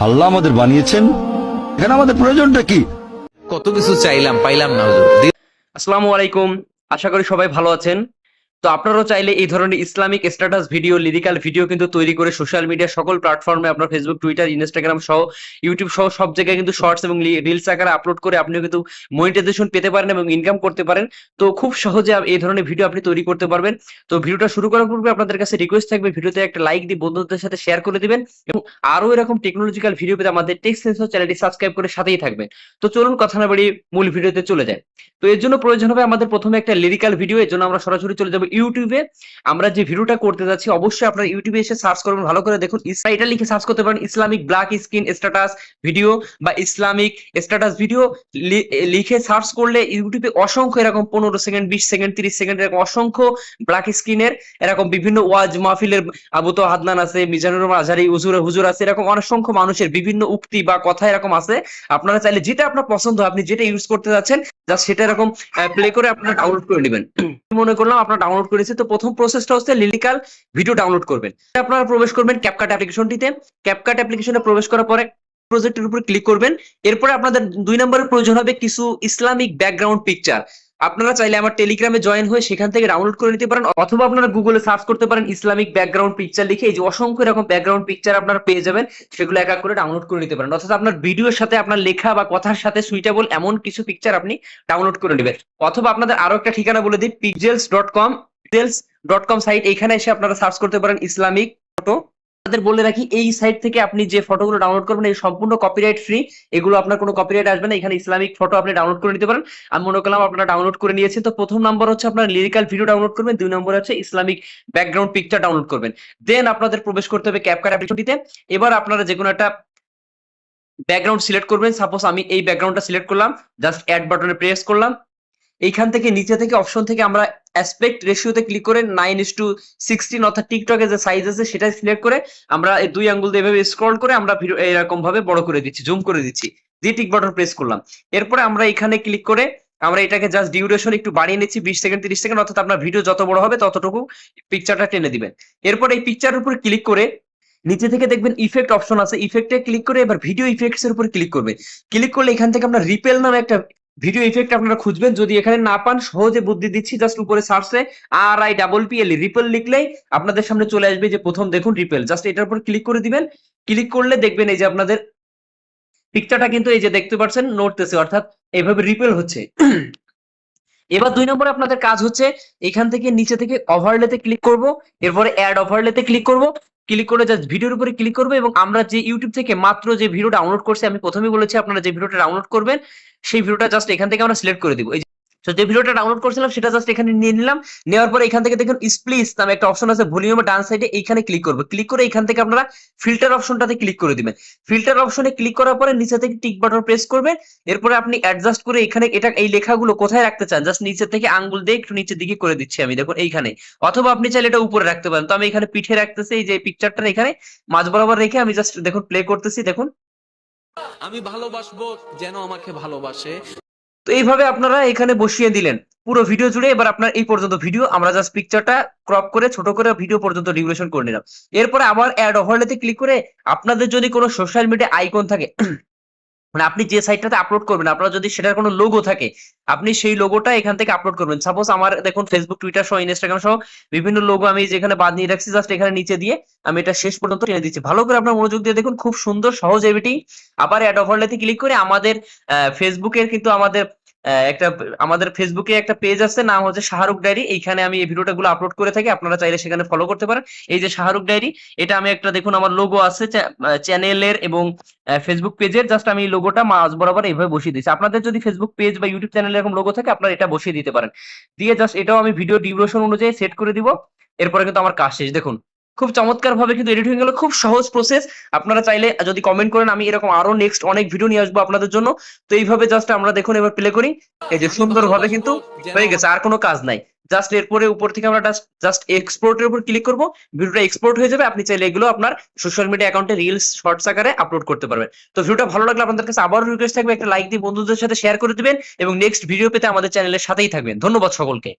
আল্লাহ আমাদের বানিয়েছেন, এখানে আমাদের প্রয়োজনটা কি? কত কিছু চাইলাম পাইলাম না হুজুর। আসসালামু আলাইকুম। আশা করি সবাই ভালো আছেন। তো আপনারাও চাইলে এই ধরনের Islamic status video, lyrical video কিন্তু তৈরি করে সোশ্যাল মিডিয়া সকল প্ল্যাটফর্মে আপনার ফেসবুক, টুইটার, ইনস্টাগ্রাম সহ ইউটিউব সহ সব জায়গায় কিন্তু শর্টস এবং রিলস আকারে আপলোড করে আপনিও কিন্তু মনিটাইজেশন পেতে পারেন এবং ইনকাম করতে পারেন। তো খুব সহজে এই ধরনের ভিডিও আপনি তৈরি করতে পারবেন। তো ভিডিওটা শুরু করার পূর্বে আপনাদের কাছে রিকোয়েস্ট থাকবে, ভিডিওতে একটা লাইক দিয়ে বন্ধুদের সাথে শেয়ার করে দিবেন এবং আরো এরকম টেকনোলজিক্যাল ভিডিও পেতে আমাদের টেক সেন্সর চ্যানেলটি সাবস্ক্রাইব করে সাথেই থাকবেন। তো চলুন কথা না বাড়িয়ে মূল ভিডিওতে চলে যায়। তো এর জন্য প্রয়োজন হবে আমাদের প্রথমে একটা লিরিক্যাল ভিডিও। এর জন্য আমরা সরাসরি চলে যাব ইউটিউবে। আমরা যে ভিডিওটা করতে যাচ্ছি অবশ্যই আপনারা ইউটিউবে এসে সার্চ করবেন, ভালো করে দেখুন। এটা লিখে সার্চ করতে পারেন Islamic black screen status video বা ইসলামিক স্ট্যাটাস ভিডিও লিখে সার্চ করলে ইউটিউবে অসংখ্য এরকম 15 সেকেন্ড, 20 সেকেন্ড, 30 সেকেন্ড এরকম অসংখ্য ব্ল্যাক স্ক্রিনের এরকম বিভিন্ন ওয়াজ মাহফিলের আবু তো হাদনান আছে, মিজানুর রহমান আজহারি হুজুর আছে, এরকম অসংখ্য মানুষের বিভিন্ন উক্তি বা কথা এরকম আছে। আপনারা চাইলে যেটা আপনার পছন্দ হয়, আপনি যেটা ইউজ করতে যাচ্ছেন জাস্ট সেটা এরকম প্লে করে আপনারা ডাউনলোড করে নেবেন। মনে করলাম আপনারা ডাউনলোড করেছে, তো প্রথম প্রসেসটা হচ্ছে লিরিক্যাল ভিডিও ডাউনলোড করবেন। আপনারা প্রবেশ করবেন ক্যাপকাট অ্যাপ্লিকেশনটিতে। ক্যাপকাট অ্যাপ্লিকেশনে প্রবেশ করার পরে প্রজেক্টের উপর ক্লিক করবেন। এরপরে আপনাদের 2 নম্বরের প্রয়োজন হবে কিছু ইসলামিক ব্যাকগ্রাউন্ড পিকচার। আপনারা চাইলে আমার টেলিগ্রামে জয়েন হয়ে সেখান থেকে ডাউনলোড করে নিতে পারেন, অথবা আপনারা গুগলে সার্চ করতে পারেন ইসলামিক ব্যাকগ্রাউন্ড পিকচার লিখে। এই যে অসংখ্য এরকম ব্যাকগ্রাউন্ড পিকচার আপনারা পেয়ে যাবেন, সেগুলো এক এক করে ডাউনলোড করে নিতে পারেন। অর্থাৎ আপনার ভিডিওর সাথে আপনার লেখা বা কথার সাথে সুইটেবল এমন কিছু পিকচার আপনি ডাউনলোড করে নেবেন। অথবা আপনাদের আরো একটা ঠিকানা বলে দিই, pixels.com সাইট। এখানে এসে আপনারা সার্চ করতে পারেন ইসলামিক ফটো। আপনাদের বলে রাখি, এই সাইট থেকে আপনি যে ফটোগুলো ডাউনলোড করবেন এই সম্পূর্ণ কপিরাইট ফ্রি, এগুলো আপনার কোনো কপিরাইট আসবে না। এখানে ইসলামিক ফটো আপনি ডাউনলোড করে নিতে পারেন। আমি মনে করলাম আপনারা ডাউনলোড করে নিয়েছেন। তো প্রথম নাম্বার হচ্ছে আপনার লিরিক্যাল ভিডিও ডাউনলোড করবেন, 2 নম্বর হচ্ছে ইসলামিক ব্যাকগ্রাউন্ড পিকচার ডাউনলোড করবেন। দেন আপনাদের প্রবেশ করতে হবে ক্যাপকাট অ্যাপ্লিকেশনটিতে। এবার আপনারা যে কোনো একটা ব্যাকগ্রাউন্ড সিলেক্ট করবেন। সাপোজ আমি এই ব্যাকগ্রাউন্ডটা সিলেক্ট করলাম, জাস্ট অ্যাড বাটনে প্রেস করলাম। এইখান থেকে নিচে থেকে অপশন থেকে আমরা অ্যাসপেক্ট রেশিওতে ক্লিক করে 9:16 অর্থাৎ টিকটকে যে সাইজ আছে সেটা সিলেক্ট করে আমরা এই 2 আঙ্গুল দিয়ে এভাবে স্ক্রল করে আমরা ভিডিও এরকম ভাবে বড় করে দিচ্ছি, জুম করে দিচ্ছি, দিয়ে টিক বাটন প্রেস করলাম। এরপরে আমরা এখানে ক্লিক করে আমরা এটাকে জাস্ট ডিউরেশন একটু বাড়িয়ে নিচ্ছি, 20 সেকেন্ড, 30 সেকেন্ড, অর্থাৎ আপনার ভিডিও যত বড় হবে ততটুকু পিকচারটা টেনে দিবেন। এরপর এই পিকচারের উপর ক্লিক করে নিচে থেকে দেখবেন ইফেক্ট অপশন আছে, ইফেক্টে ক্লিক করে এবার ভিডিও ইফেক্টস এর উপর ক্লিক করবে। ক্লিক করলে এখান থেকে আমরা রিপেল নামে একটা ভিডিও ইফেক্ট আপনারা খুঁজবেন। যদি এখানে না পান, সহজে বুদ্ধি দিচ্ছি, জাস্ট উপরে সার্চে RIPPL রিপেল লিখলেই আপনাদের সামনে চলে আসবে যে প্রথম দেখুন রিপেল। জাস্ট এটার উপর ক্লিক করে দিবেন। ক্লিক করলে দেখবেন এই যে আপনাদের পিকচারটা কিন্তু এই যে দেখতে পাচ্ছেন নড়তেছে, অর্থাৎ এইভাবে রিপেল হচ্ছে। এবার 2 নম্বরে আপনাদের কাজ হচ্ছে এখান থেকে নিচে থেকে ওভারলেতে ক্লিক করব, এরপরে অ্যাড ওভারলেতে ক্লিক করব। ক্লিক করে জাস্ট ভিডিওর উপরে ক্লিক করবে এবং আমরা যে ইউটিউব থেকে মাত্র যে ভিডিও ডাউনলোড করছি, আমি প্রথমেই বলেছি আপনারা যে ভিডিওটা ডাউনলোড করবেন সেই ভিডিওটা জাস্ট এখান থেকে আমরা সিলেক্ট করে দিব। তো যে ভিডিওটা ডাউনলোড করছিলাম সেটা জাস্ট এখানে নিয়ে নিলাম। নেওয়ার পরে এখান থেকে দেখুন স্প্লিস নামে একটা অপশন আছে ভলিউমের ডান সাইডে, এইখানে ক্লিক করব। ক্লিক করে এখান থেকে আপনারা ফিল্টার অপশনটাতে ক্লিক করে দিবেন। ফিল্টার অপশনে ক্লিক করার পরে নিচে থেকে টিক বাটন প্রেস করবেন। এরপরে আপনি অ্যাডজাস্ট করে এখানে এটা এই লেখাগুলো কোথায় রাখতে চান জাস্ট নিচে থেকে আঙ্গুল দিয়ে একটু নিচের দিকে করে দিচ্ছি আমি, দেখুন এইখানে। অথবা আপনি চাইলে এটা উপরে রাখতে পারেন। তো আমি এখানে পিঠে রাখতেছি, এই যে পিকচারটা এখানে মাঝ বরাবর রেখে আমি জাস্ট দেখুন প্লে করতেছি, দেখুন। আমি ভালোবাসবো যেন আমাকে ভালোবাসে। তো এইভাবে আপনারা এখানে বসিয়ে দিলেন পুরো ভিডিও জুড়ে। এবার আপনার এই পর্যন্ত ভিডিও, আমরা জাস্ট পিকচারটা ক্রপ করে ছোট করে ভিডিও পর্যন্ত ডিউরেশন করে নিলাম। এরপরে আবার অ্যাড ওভারলেতে ক্লিক করে আপনাদের যদি কোনো সোশ্যাল মিডিয়া আইকন থাকে, মানে আপনি যে সাইটটাতে আপলোড করবেন, আপনার যদি সেটার কোনো লোগো থাকে, আপনি সেই লোগোটা এখান থেকে আপলোড করবেন। সাপোজ আমার দেখুন ফেসবুক, টুইটার সহ ইনস্টাগ্রাম সহ বিভিন্ন লোগো আমি যেখানে বানিয়ে রাখছি, জাস্ট এখানে নিচে দিয়ে আমি এটা শেষ পর্যন্ত টেনে দিচ্ছি। ভালো করে আপনার মনোযোগ দিয়ে দেখুন, খুব সুন্দর সহজ এডিটিং। আবার অ্যাড ওভারলেতে ক্লিক করে আমাদের ফেসবুকের কিন্তু আমাদের ফেসবুকে একটা পেজ আছে, নাম হচ্ছে শাহরুখ ডায়েরি। এইখানে আমি এই ভিডিওটাগুলো আপলোড করে থাকি, আপনারা চাইলে সেখানে ফলো করতে পারেন। এই যে শাহরুখ ডায়েরি, এটা আমি একটা দেখুন আমার লোগো আছে চ্যানেলের এবং ফেসবুক পেজের, জাস্ট আমি লোগোটা মাঝ বরাবর এইভাবে বসিয়ে দিচ্ছি। আপনাদের যদি ফেসবুক পেজ বা ইউটিউব চ্যানেলে এরকম লোগো থাকে আপনারা এটা বসিয়ে দিতে পারেন। দিয়ে জাস্ট এটাও আমি ভিডিও ডিউরেশন অনুযায়ী সেট করে দিব। এরপরে কিন্তু আমার কাজ শেষ। দেখুন খুব চমৎকার ভাবে কিন্তু এডিট হয়ে গেল, খুব সহজ প্রসেস। আপনারা চাইলে যদি কমেন্ট করেন আমি এরকম আরো নেক্সট অনেক ভিডিও নিয়ে আসবো আপনাদের জন্য। তো এইভাবে জাস্ট আমরা দেখুন এবার প্লে করি, এই যে সুন্দর ভাবে কিন্তু হয়ে গেছে, আর কোনো কাজ নাই। জাস্ট এরপরে উপর থেকে আমরা জাস্ট এক্সপোর্টের উপর ক্লিক করব, ভিডিওটা এক্সপোর্ট হয়ে যাবে। আপনি চাইলে এগুলো আপনার সোশ্যাল মিডিয়া অ্যাকাউন্টে রিলস শর্টস আকারে আপলোড করতে পারবেন। তো ভিডিওটা ভালো লাগলে আপনাদের কাছে আবারও রিকোয়েস্ট থাকবে একটা লাইক দিয়ে বন্ধুদের সাথে শেয়ার করে দিবেন এবং নেক্সট ভিডিও পেতে আমাদের চ্যানেলের সাথেই থাকবেন। ধন্যবাদ সকলকে।